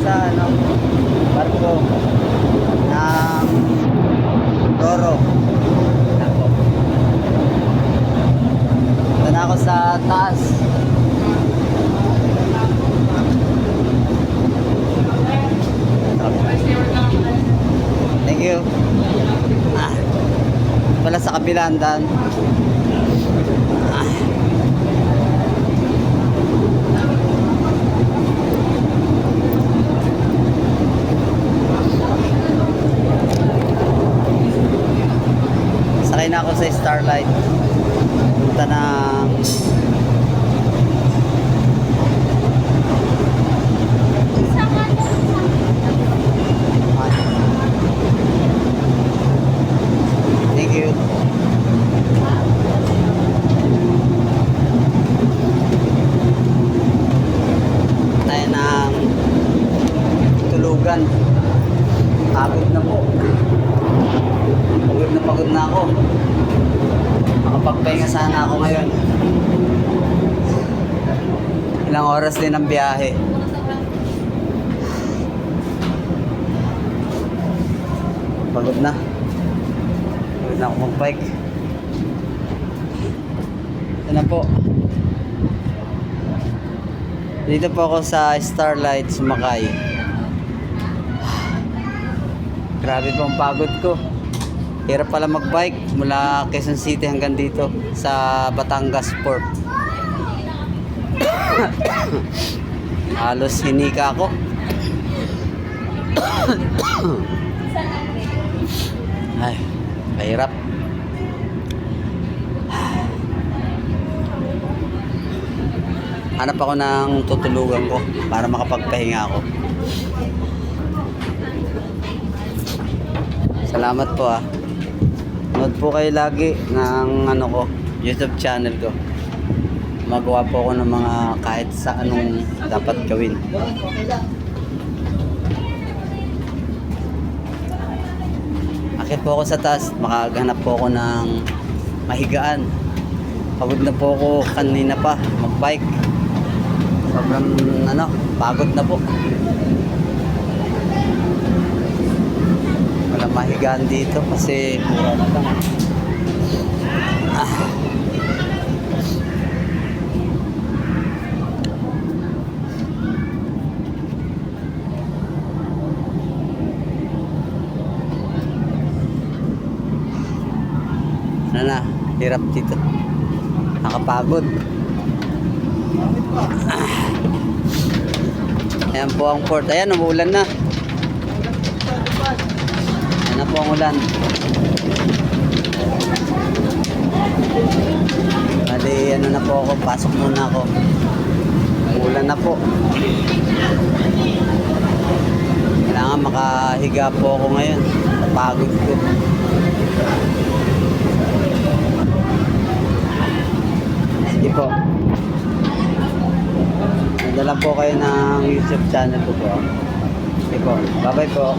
sa ano, barko ng Roro. Ako. Ito na ako sa taas. Thank you. Pala sa kabilang daan. Sakay na ako sa Starlight. Punta ng thank you. Tayo ng tulugan. Pagod na po. Pagod na ako. Makapagpahinga sana ako ngayon. Ilang oras din ang biyahe. Pagod na. Pagod na ako mag-bike. Ito na po. Dito po ako sa Starlight sumakay. Grabe po ang pagod ko. Hirap pala mag-bike mula Quezon City hanggang dito sa Batangas Port. Halos hinika ako. Ay, mahirap. Hanap ako ng tutulugan ko para makapagpahinga ako. Salamat po ah. Nood po kayo lagi ng ano ko, YouTube channel ko. Magawa po ako ng mga kahit sa anong dapat gawin. Akit po ako sa taas, makagahanap po ako ng mahigaan. Pagod na po ako kanina pa mag-bike. Sobrang ano, pagod na po. Wala mahigaan dito kasi mura na lang. Ano na, hirap dito. Nakapagod. Ayan po ang port. Ayan, umuulan na. Ayan na po ang ulan. Bali, ano na po ako. Pasok muna ako. Umuulan na po. Kailangan makahiga po ako ngayon. Napagod ko. Sige po. Nadala po kayo ng YouTube channel ko po. Sige po. Bye bye po.